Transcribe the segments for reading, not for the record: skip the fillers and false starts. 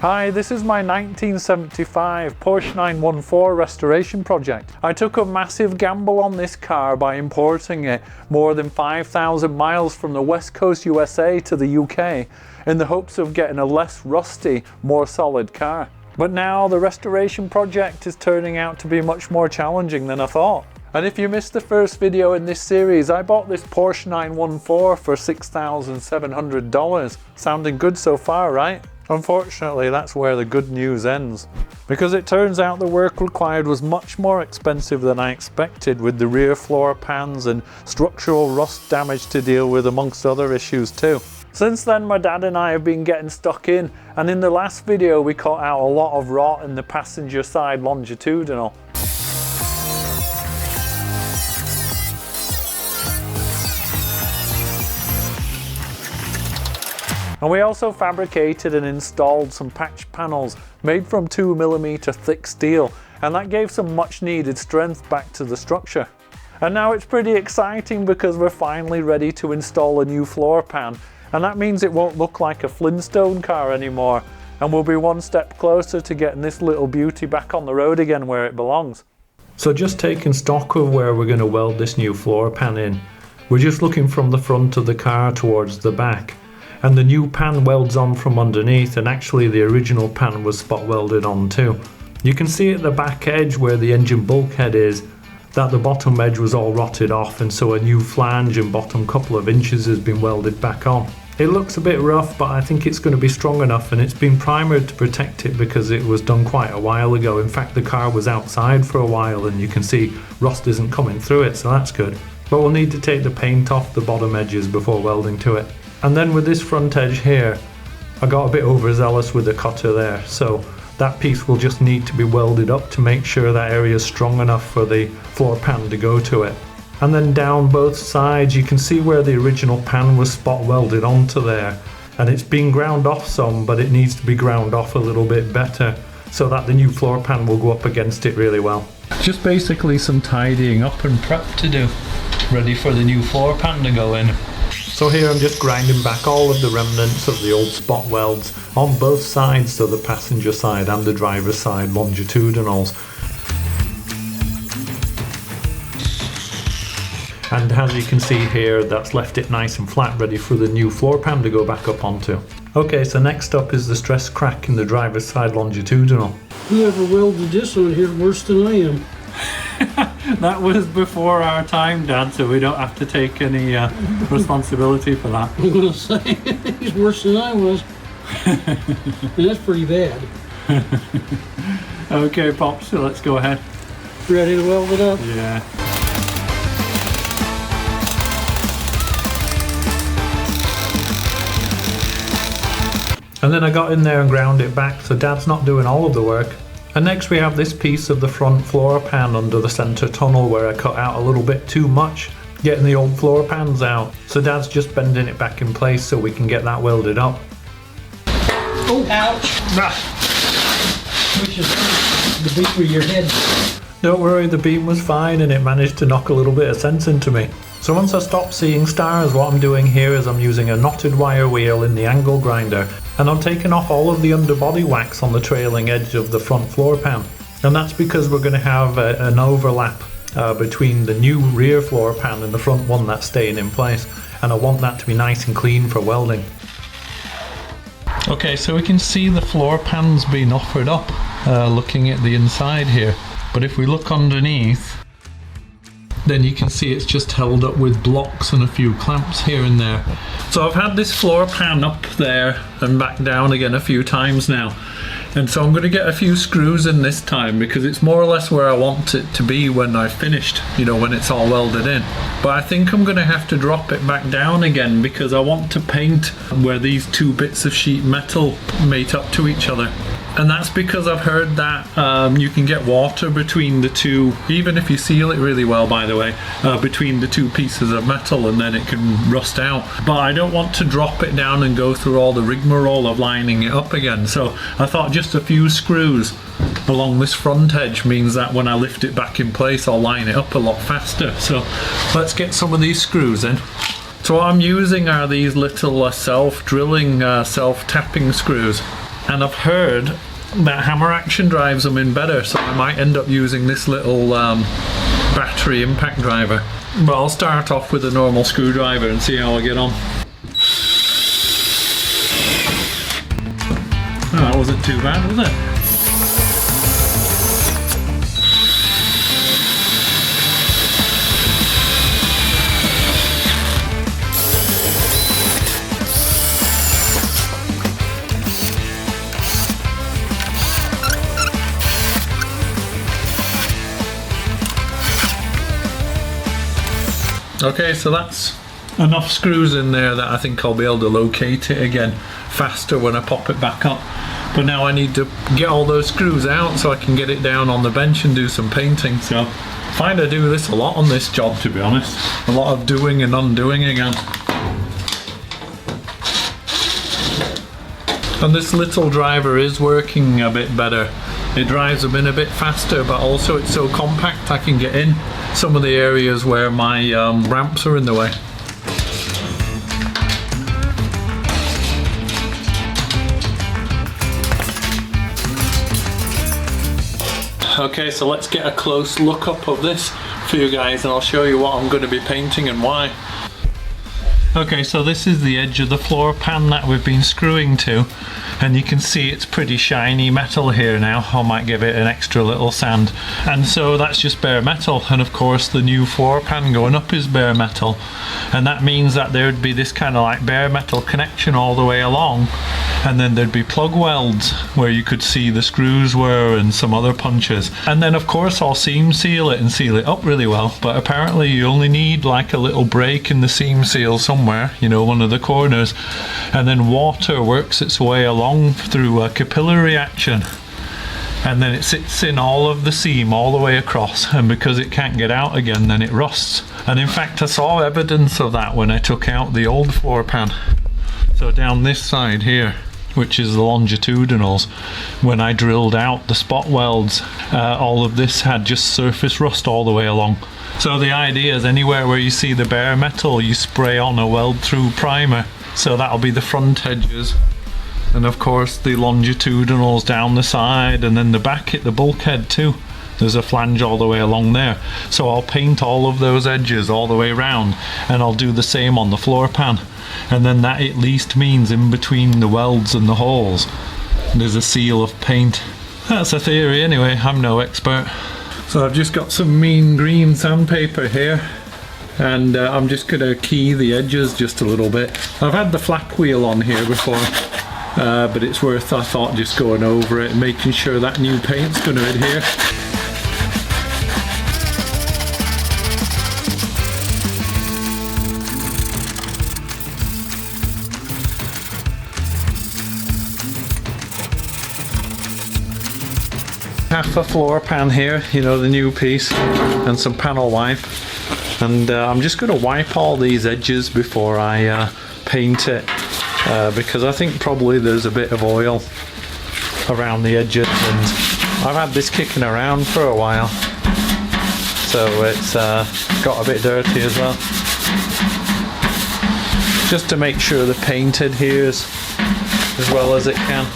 Hi, this is my 1975 Porsche 914 restoration project. I took a massive gamble on this car by importing it more than 5,000 miles from the West Coast USA to the UK in the hopes of getting a less rusty, more solid car. But now the restoration project is turning out to be much more challenging than I thought. And if you missed the first video in this series, I bought this Porsche 914 for $6,700. Sounding good so far, right? Unfortunately, that's where the good news ends, because it turns out the work required was much more expensive than I expected, with the rear floor pans and structural rust damage to deal with, amongst other issues too. Since then, my dad and I have been getting stuck in, and in the last video we caught out a lot of rot in the passenger side longitudinal. And we also fabricated and installed some patch panels made from 2mm thick steel, and that gave some much needed strength back to the structure. And now it's pretty exciting because we're finally ready to install a new floor pan, and that means it won't look like a Flintstone car anymore, and we'll be one step closer to getting this little beauty back on the road again where it belongs. So just taking stock of where we're going to weld this new floor pan in, we're just looking from the front of the car towards the back. And the new pan welds on from underneath, and actually the original pan was spot welded on too. You can see at the back edge where the engine bulkhead is that the bottom edge was all rotted off, and so a new flange and bottom couple of inches has been welded back on. It looks a bit rough, but I think it's going to be strong enough, and it's been primered to protect it because it was done quite a while ago. In fact, the car was outside for a while and you can see rust isn't coming through it, so that's good. But we'll need to take the paint off the bottom edges before welding to it. And then with this front edge here, I got a bit overzealous with the cutter there, so that piece will just need to be welded up to make sure that area is strong enough for the floor pan to go to it. And then down both sides, you can see where the original pan was spot welded onto there, and it's been ground off some, but it needs to be ground off a little bit better so that the new floor pan will go up against it really well. Just basically some tidying up and prep to do, ready for the new floor pan to go in. So here I'm just grinding back all of the remnants of the old spot welds on both sides, so the passenger side and the driver's side longitudinals. And as you can see here, that's left it nice and flat, ready for the new floor pan to go back up onto. Okay, so next up is the stress crack in the driver's side longitudinal. Whoever welded this on here worse than I am. That was before our time, Dad, so we don't have to take any responsibility for that. I'm gonna say, he's worse than I was. And that's pretty bad. Okay, Pops, so let's go ahead. Ready to weld it up? Yeah. And then I got in there and ground it back, so Dad's not doing all of the work. And next we have this piece of the front floor pan under the centre tunnel where I cut out a little bit too much, getting the old floor pans out. So Dad's just bending it back in place so we can get that welded up. Oh, ouch! Which is the beam of your head. Don't worry, the beam was fine and it managed to knock a little bit of sense into me. So once I stop seeing stars, what I'm doing here is I'm using a knotted wire wheel in the angle grinder, and I'm taking off all of the underbody wax on the trailing edge of the front floor pan. And that's because we're going to have an overlap between the new rear floor pan and the front one that's staying in place, and I want that to be nice and clean for welding. Okay, so we can see the floor pan's been offered up looking at the inside here, but if we look underneath, then you can see it's just held up with blocks and a few clamps here and there. So I've had this floor pan up there and back down again a few times now, and so I'm going to get a few screws in this time because it's more or less where I want it to be when I've finished, you know, when it's all welded in. But I think I'm going to have to drop it back down again because I want to paint where these two bits of sheet metal mate up to each other. And that's because I've heard that you can get water between the two, even if you seal it really well, by the way, between the two pieces of metal, and then it can rust out. But I don't want to drop it down and go through all the rigmarole of lining it up again. So I thought just a few screws along this front edge means that when I lift it back in place, I'll line it up a lot faster. So let's get some of these screws in. So what I'm using are these little self-drilling, self-tapping screws. and I've heard that hammer action drives them in better, so I might end up using this little battery impact driver. But I'll start off with a normal screwdriver and see how I get on. Oh, that wasn't too bad, was it? Okay, so that's enough screws in there that I think I'll be able to locate it again faster when I pop it back up. But now I need to get all those screws out so I can get it down on the bench and do some painting. So I find I do this a lot on this job, to be honest. A lot of doing and undoing again. And this little driver is working a bit better. It drives them in a bit faster, but also it's so compact I can get in some of the areas where my ramps are in the way. Okay, so let's get a close look up of this for you guys and I'll show you what I'm going to be painting and why. Okay, so this is the edge of the floor pan that we've been screwing to, and you can see it's pretty shiny metal here now. I might give it an extra little sand. And so that's just bare metal, and of course the new floor pan going up is bare metal, and that means that there would be this kind of like bare metal connection all the way along, and then there'd be plug welds where you could see the screws were and some other punches. And then of course I'll seam seal it and seal it up really well, but apparently you only need like a little break in the seam seal somewhere, you know, one of the corners, and then water works its way along through a capillary action, and then it sits in all of the seam all the way across, and because it can't get out again then it rusts. And in fact I saw evidence of that when I took out the old floor pan. So down this side here, which is the longitudinals, when I drilled out the spot welds, all of this had just surface rust all the way along. So the idea is anywhere where you see the bare metal you spray on a weld through primer. So that'll be the front edges, and of course the longitudinals down the side, and then the back at the bulkhead too. There's a flange all the way along there. So I'll paint all of those edges all the way around, and I'll do the same on the floor pan. And then that at least means in between the welds and the holes there's a seal of paint. That's a theory anyway, I'm no expert. So I've just got some mean green sandpaper here, and I'm just going to key the edges just a little bit. I've had the flak wheel on here before, but it's worth, I thought, just going over it and making sure that new paint's going to adhere. Half a floor pan here, you know, the new piece, and some panel wipe, and I'm just going to wipe all these edges before I paint it, because I think probably there's a bit of oil around the edges, and I've had this kicking around for a while, so it's got a bit dirty as well. Just to make sure the paint adheres as well as it can.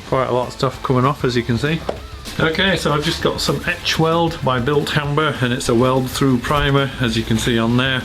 Quite a lot of stuff coming off, as you can see. Okay, so I've just got some etch weld by Built Amber, and it's a weld through primer, as you can see on there.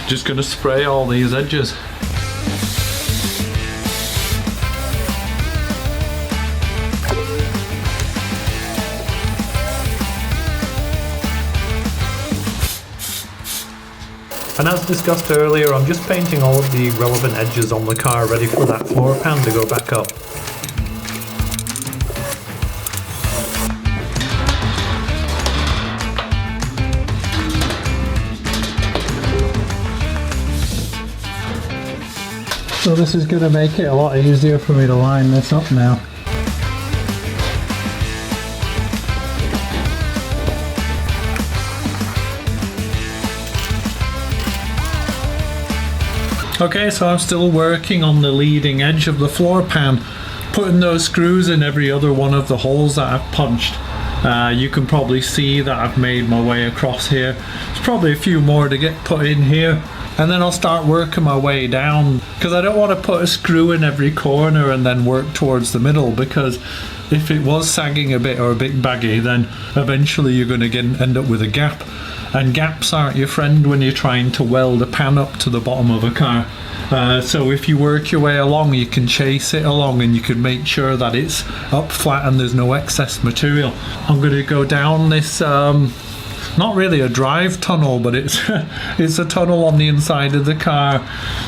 Just going to spray all these edges. And as discussed earlier, I'm just painting all of the relevant edges on the car ready for that floor pan to go back up. So this is going to make it a lot easier for me to line this up now. Okay, so I'm still working on the leading edge of the floor pan, putting those screws in every other one of the holes that I've punched. You can probably see that I've made my way across here. There's probably a few more to get put in here, and then I'll start working my way down, because I don't want to put a screw in every corner and then work towards the middle, because if it was sagging a bit or a bit baggy, then eventually you're going to end up with a gap, and gaps aren't your friend when you're trying to weld a pan up to the bottom of a car. So if you work your way along, you can chase it along and you can make sure that it's up flat and there's no excess material. I'm going to go down this, not really a drive tunnel, but it's it's a tunnel on the inside of the car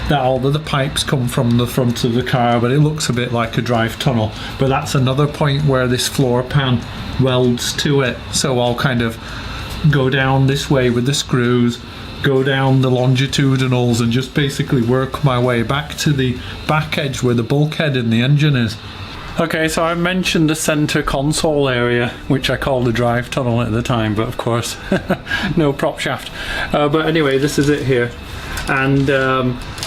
that all of the pipes come from the front of the car, but it looks a bit like a drive tunnel. But that's another point where this floor pan welds to it. So I'll kind of go down this way with the screws, go down the longitudinals, and just basically work my way back to the back edge where the bulkhead in the engine is. Okay, so I mentioned the center console area, which I called the drive tunnel at the time, but of course no prop shaft. But anyway, this is it here, and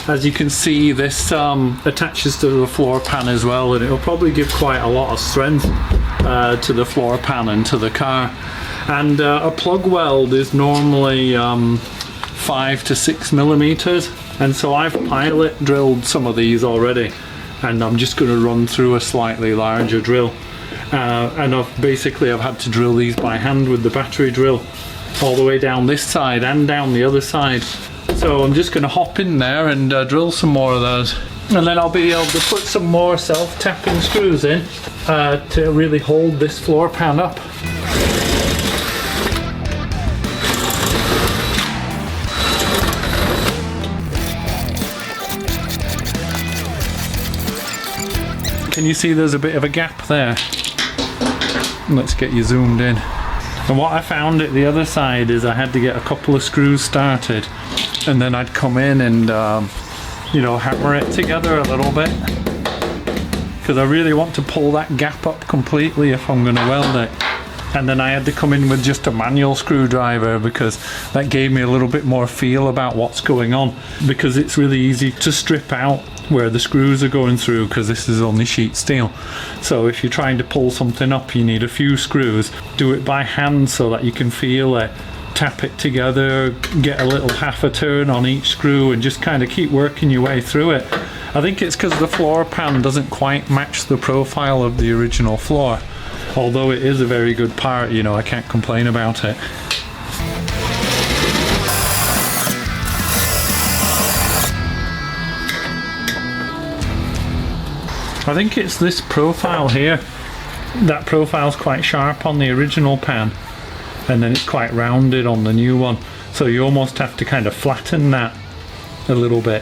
as you can see, this attaches to the floor pan as well, and it'll probably give quite a lot of strength to the floor pan and to the car. And a plug weld is normally 5 to 6 millimeters, and so I've pilot drilled some of these already, and I'm just going to run through a slightly larger drill, and I've had to drill these by hand with the battery drill all the way down this side and down the other side. So I'm just going to hop in there and drill some more of those, and then I'll be able to put some more self-tapping screws in to really hold this floor pan up. Can you see there's a bit of a gap there? Let's get you zoomed in. And what I found at the other side is I had to get a couple of screws started, and then I'd come in and you know, hammer it together a little bit, because I really want to pull that gap up completely if I'm going to weld it. And then I had to come in with just a manual screwdriver, because that gave me a little bit more feel about what's going on, because it's really easy to strip out where the screws are going through, because this is only sheet steel. So if you're trying to pull something up, you need a few screws. Do it by hand so that you can feel it, tap it together, get a little half a turn on each screw, and just kind of keep working your way through it. I think it's because the floor pan doesn't quite match the profile of the original floor. Although it is a very good part, you know, I can't complain about it. I think it's this profile here. That profile's quite sharp on the original pan, and then it's quite rounded on the new one. So you almost have to kind of flatten that a little bit.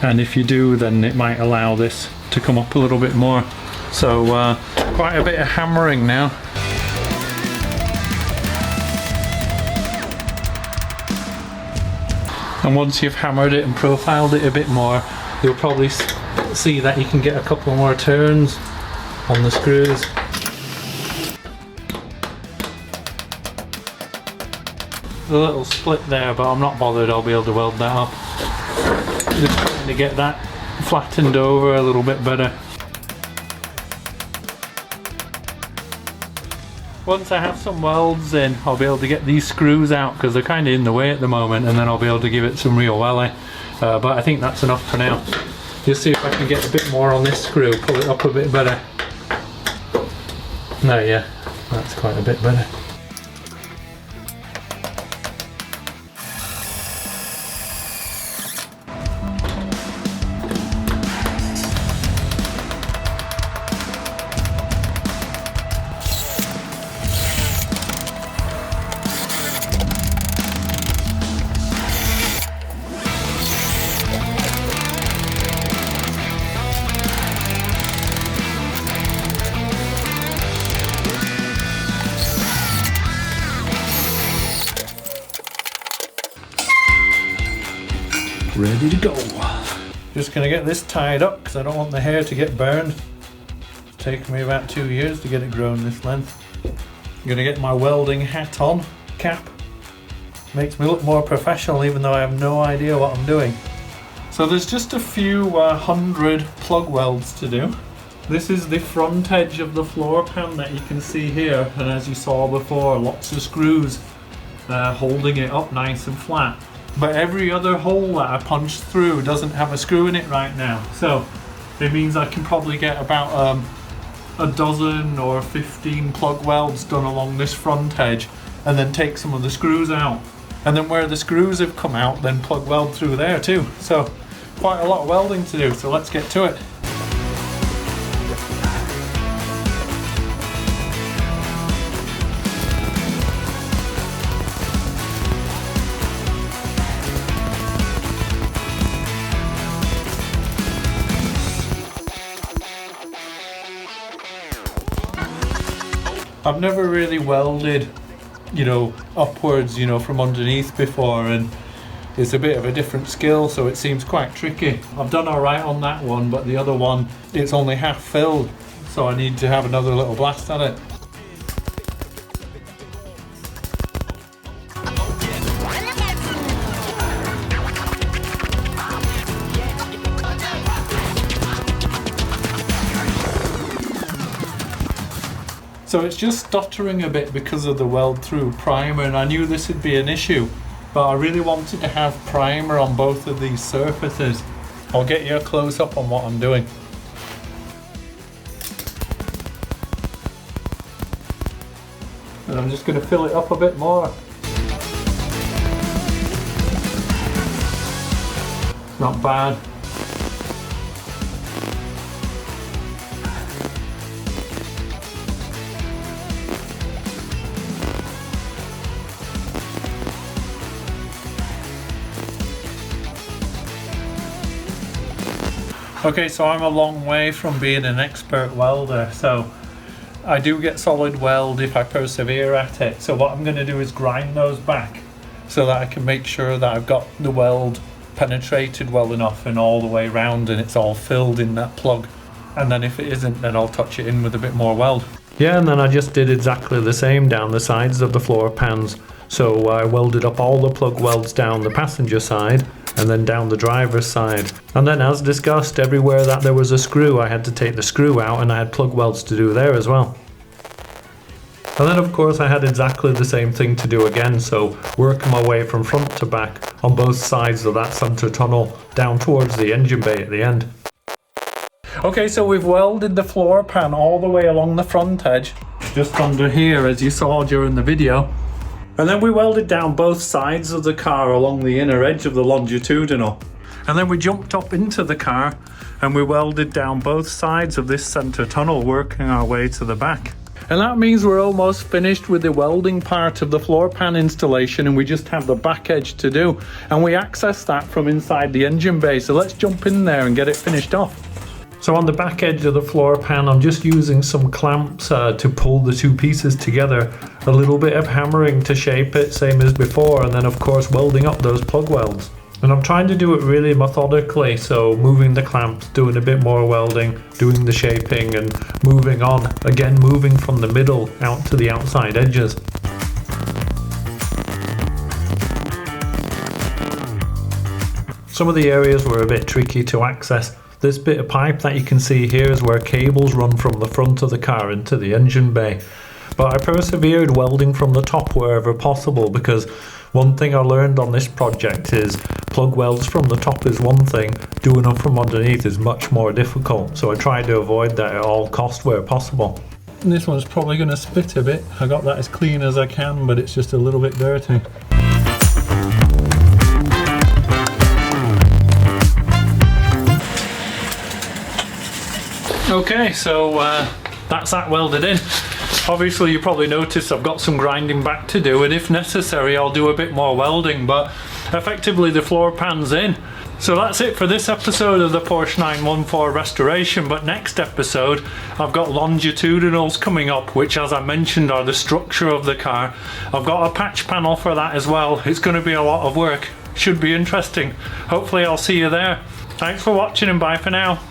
And if you do, then it might allow this to come up a little bit more. So quite a bit of hammering now. And once you've hammered it and profiled it a bit more, you'll probably see that you can get a couple more turns on the screws. A little split there, but I'm not bothered, I'll be able to weld that up. Just trying to get that flattened over a little bit better. Once I have some welds in, I'll be able to get these screws out, because they're kind of in the way at the moment, and then I'll be able to give it some real welly. But I think that's enough for now. Just see if I can get a bit more on this screw, pull it up a bit better. No, yeah, that's quite a bit better. Ready to go. Just gonna get this tied up because I don't want the hair to get burned. It's taken me about 2 years to get it grown this length. I'm gonna get my welding hat on, cap. Makes me look more professional even though I have no idea what I'm doing. So there's just a few 100 plug welds to do. This is the front edge of the floor pan that you can see here, and as you saw before, lots of screws holding it up nice and flat. But every other hole that I punched through doesn't have a screw in it right now, so it means I can probably get about a dozen or 15 plug welds done along this front edge, and then take some of the screws out, and then where the screws have come out, then plug weld through there too. So quite a lot of welding to do, so let's get to it. I've never really welded, upwards, from underneath before, and it's a bit of a different skill, so it seems quite tricky. I've done alright on that one, but the other one, it's only half filled, so I need to have another little blast at it. So it's just stuttering a bit because of the weld through primer, and I knew this would be an issue, but I really wanted to have primer on both of these surfaces. I'll get you a close up on what I'm doing. And I'm just going to fill it up a bit more. Not bad. Okay, so I'm a long way from being an expert welder, so I do get solid weld if I persevere at it. So what I'm going to do is grind those back so that I can make sure that I've got the weld penetrated well enough and all the way around and it's all filled in that plug. And then if it isn't, then I'll touch it in with a bit more weld. Yeah, and then I just did exactly the same down the sides of the floor pans. So I welded up all the plug welds down the passenger side and then down the driver's side. And then as discussed, everywhere that there was a screw, I had to take the screw out, and I had plug welds to do there as well. And then of course I had exactly the same thing to do again, so working my way from front to back on both sides of that center tunnel down towards the engine bay at the end. Okay, so we've welded the floor pan all the way along the front edge, just under here as you saw during the video. And then we welded down both sides of the car along the inner edge of the longitudinal. And then we jumped up into the car and we welded down both sides of this center tunnel, working our way to the back. And that means we're almost finished with the welding part of the floor pan installation, and we just have the back edge to do. And we access that from inside the engine bay, so let's jump in there and get it finished off. So on the back edge of the floor pan, I'm just using some clamps to pull the two pieces together, a little bit of hammering to shape it, same as before, and then of course welding up those plug welds. And I'm trying to do it really methodically, so moving the clamps, doing a bit more welding, doing the shaping, and moving on, again moving from the middle out to the outside edges. Some of the areas were a bit tricky to access. This bit of pipe that you can see here is where cables run from the front of the car into the engine bay. But I persevered welding from the top wherever possible, because one thing I learned on this project is plug welds from the top is one thing, doing them from underneath is much more difficult. So I tried to avoid that at all costs where possible. And this one's probably going to spit a bit. I got that as clean as I can, but it's just a little bit dirty. Okay, so that's that welded in. Obviously you probably noticed I've got some grinding back to do, and if necessary I'll do a bit more welding, but effectively the floor pan's in. So that's it for this episode of the Porsche 914 restoration, but next episode I've got longitudinals coming up, which as I mentioned are the structure of the car. I've got a patch panel for that as well. It's going to be a lot of work. Should be interesting. Hopefully I'll see you there. Thanks for watching and bye for now.